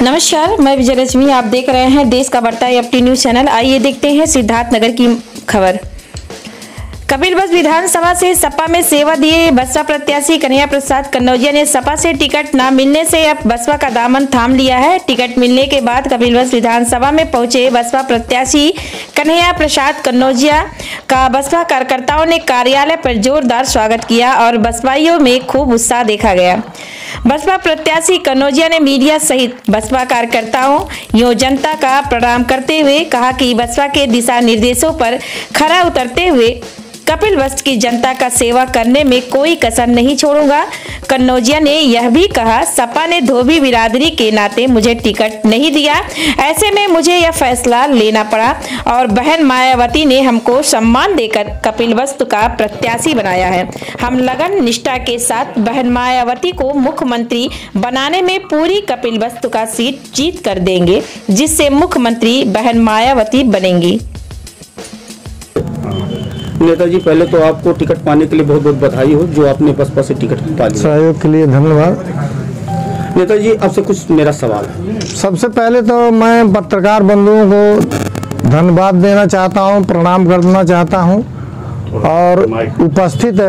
नमस्कार, मैं विजय लक्ष्मी। आप देख रहे हैं देश का बढ़ता अपटी न्यूज चैनल। आइए देखते हैं सिद्धार्थनगर की खबर। कपिलवस्तु विधानसभा से सपा में सेवा दिए बसपा प्रत्याशी कन्हैया प्रसाद कन्नौजिया ने सपा से टिकट न मिलने से अब बसपा का दामन थाम लिया है। टिकट मिलने के बाद कपिलवस्तु विधानसभा में पहुंचे बसपा प्रत्याशी कन्हैया प्रसाद कन्नौजिया का बसपा कार्यकर्ताओं ने कार्यालय पर जोरदार स्वागत किया और बसपाइयों में खूब उत्साह देखा गया। बसपा प्रत्याशी कन्नौजिया ने मीडिया सहित बसपा कार्यकर्ताओं एवं जनता का प्रणाम करते हुए कहा कि बसपा के दिशा निर्देशों पर खरा उतरते हुए कपिलवस्तु की जनता का सेवा करने में कोई कसर नहीं छोड़ूंगा। कन्नौजिया ने यह भी कहा, सपा ने धोबी बिरादरी के नाते मुझे टिकट नहीं दिया, ऐसे में मुझे यह फैसला लेना पड़ा और बहन मायावती ने हमको सम्मान देकर कपिलवस्तु का प्रत्याशी बनाया है। हम लगन निष्ठा के साथ बहन मायावती को मुख्यमंत्री बनाने में पूरी कपिलवस्तु का सीट जीत कर देंगे, जिससे मुख्यमंत्री बहन मायावती बनेंगी। नेताजी, पहले तो आपको टिकट पाने के लिए बहुत बहुत बधाई हो जो आपने बसपा से टिकट पा लिया। सहयोग के लिए धन्यवाद। नेताजी, आपसे कुछ मेरा सवाल है। सबसे पहले तो मैं पत्रकार बंधुओं को धन्यवाद देना चाहता हूं, प्रणाम करना चाहता हूं और उपस्थित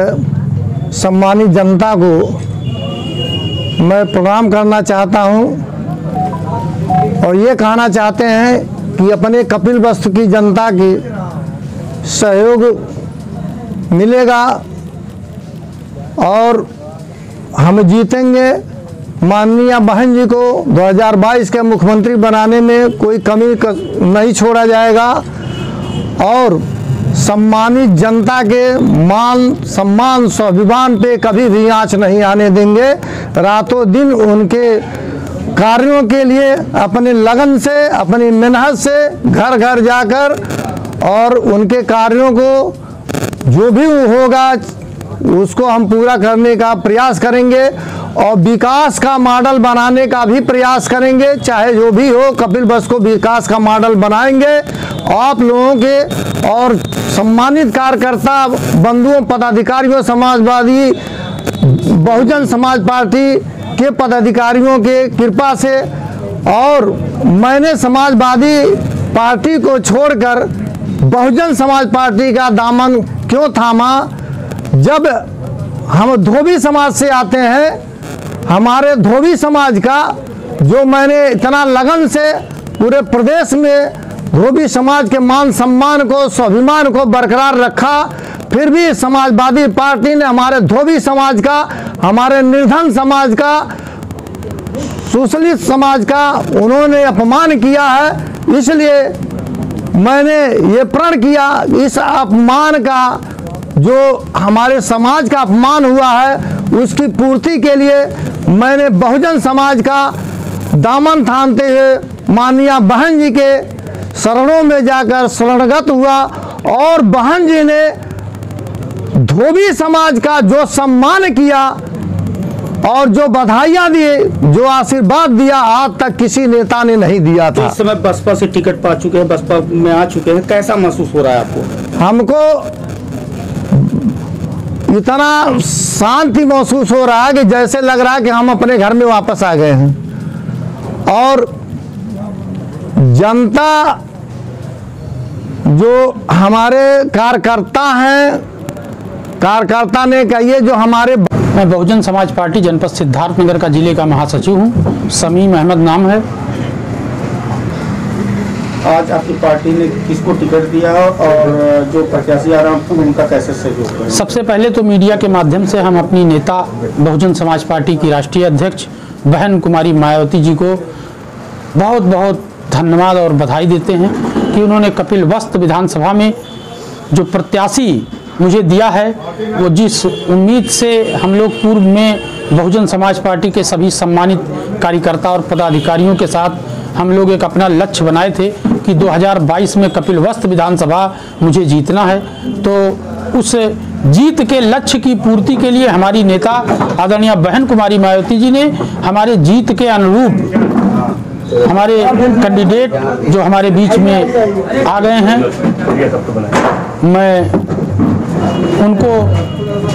सम्मानित जनता को मैं प्रणाम करना चाहता हूं और ये कहना चाहते हैं कि अपने कपिलवस्तु की जनता की सहयोग मिलेगा और हम जीतेंगे। माननीय बहन जी को 2022 के मुख्यमंत्री बनाने में कोई कमी नहीं छोड़ा जाएगा और सम्मानित जनता के मान सम्मान स्वाभिमान पे कभी भी आंच नहीं आने देंगे। रातों दिन उनके कार्यों के लिए अपने लगन से, अपनी मेहनत से घर घर जाकर और उनके कार्यों को जो भी होगा उसको हम पूरा करने का प्रयास करेंगे और विकास का मॉडल बनाने का भी प्रयास करेंगे। चाहे जो भी हो, कपिलवस्तु को विकास का मॉडल बनाएंगे। आप लोगों के और सम्मानित कार्यकर्ता बंधुओं, पदाधिकारियों, समाजवादी बहुजन समाज पार्टी के पदाधिकारियों के कृपा से और मैंने समाजवादी पार्टी को छोड़कर बहुजन समाज पार्टी का दामन क्यों थामा? जब हम धोबी समाज से आते हैं, हमारे धोबी समाज का जो मैंने इतना लगन से पूरे प्रदेश में धोबी समाज के मान सम्मान को, स्वाभिमान को बरकरार रखा, फिर भी समाजवादी पार्टी ने हमारे धोबी समाज का, हमारे निर्धन समाज का, सुशलित समाज का उन्होंने अपमान किया है। इसलिए मैंने ये प्रण किया, इस अपमान का जो हमारे समाज का अपमान हुआ है उसकी पूर्ति के लिए मैंने बहुजन समाज का दामन थामते हुए माननीय बहन जी के शरणों में जाकर शरणगत हुआ और बहन जी ने धोबी समाज का जो सम्मान किया और जो बधाइयाँ दिए, जो आशीर्वाद दिया, आज तक किसी नेता ने नहीं दिया था। इस समय बसपा से टिकट पा चुके हैं, बसपा में आ चुके हैं, कैसा महसूस हो रहा है आपको? हमको इतना शांति महसूस हो रहा है कि जैसे लग रहा है कि हम अपने घर में वापस आ गए हैं और जनता जो हमारे कार्यकर्ता हैं, कार्यकर्ता ने कहिए जो हमारे। मैं बहुजन समाज पार्टी जनपद सिद्धार्थनगर का जिले का महासचिव हूं, समीम अहमद नाम है। आज आपकी पार्टी ने किसको टिकट दिया और जो प्रत्याशी आ रहा है उनका कैसे सहयोग करें? सबसे पहले तो मीडिया के माध्यम से हम अपनी नेता बहुजन समाज पार्टी की राष्ट्रीय अध्यक्ष बहन कुमारी मायावती जी को बहुत बहुत धन्यवाद और बधाई देते हैं कि उन्होंने कपिलवस्तु विधानसभा में जो प्रत्याशी मुझे दिया है, वो जिस उम्मीद से हम लोग पूर्व में बहुजन समाज पार्टी के सभी सम्मानित कार्यकर्ता और पदाधिकारियों के साथ हम लोग एक अपना लक्ष्य बनाए थे कि 2022 में कपिलवस्तु विधानसभा मुझे जीतना है, तो उस जीत के लक्ष्य की पूर्ति के लिए हमारी नेता आदरणीय बहन कुमारी मायावती जी ने हमारे जीत के अनुरूप हमारे कैंडिडेट जो हमारे बीच में आ गए हैं, मैं उनको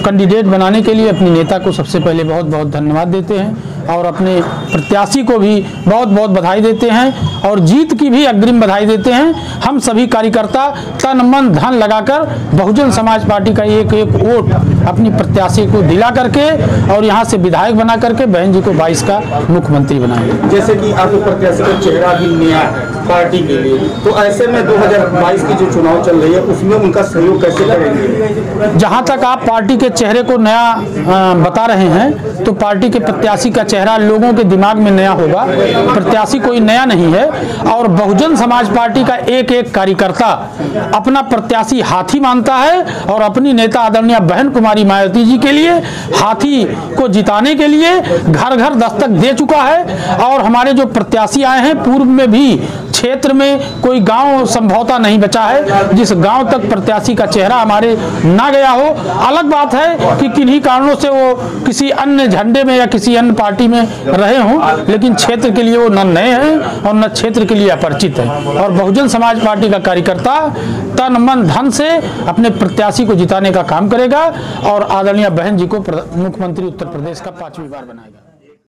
कैंडिडेट बनाने के लिए अपनी नेता को सबसे पहले बहुत बहुत धन्यवाद देते हैं। और अपने प्रत्याशी को भी बहुत बहुत बधाई देते हैं और जीत की भी अग्रिम बधाई देते हैं। हम सभी कार्यकर्ता तन मन धन लगाकर बहुजन समाज पार्टी का एक एक वोट अपनी प्रत्याशी को दिला करके और यहाँ से विधायक बना करके बहन जी को 22 का मुख्यमंत्री बनाएंगे। जैसे कि आपके प्रत्याशी का चेहरा भी नया है पार्टी के लिए, तो ऐसे में 2022 की जो चुनाव चल रही है उसमें उनका सहयोग कैसे करेंगे? जहां तक आप पार्टी के चेहरे को नया बता रहे हैं तो पार्टी के प्रत्याशी का चेहरा लोगों के दिमाग में नया होगा। प्रत्याशी कोई नया नहीं है और बहुजन समाज पार्टी का एक एक कार्यकर्ता अपना प्रत्याशी हाथी मानता है और अपनी नेता आदरणीय बहन कुमारी मायावती जी के लिए हाथी को जिताने के लिए घर घर दस्तक दे चुका है। और हमारे जो प्रत्याशी आए हैं पूर्व में भी क्षेत्र में कोई गांव संभवतः नहीं बचा है जिस गांव तक प्रत्याशी का चेहरा हमारे ना गया हो। अलग बात है कि किन्हीं कारणों से वो किसी अन्य झंडे में या किसी अन्य पार्टी में रहे हों, लेकिन क्षेत्र के लिए वो न नए हैं और न क्षेत्र के लिए अपरिचित है। और बहुजन समाज पार्टी का कार्यकर्ता तन मन धन से अपने प्रत्याशी को जिताने का काम करेगा और आदरणीय बहन जी को मुख्यमंत्री उत्तर प्रदेश का 5वीं बार बनाएगा।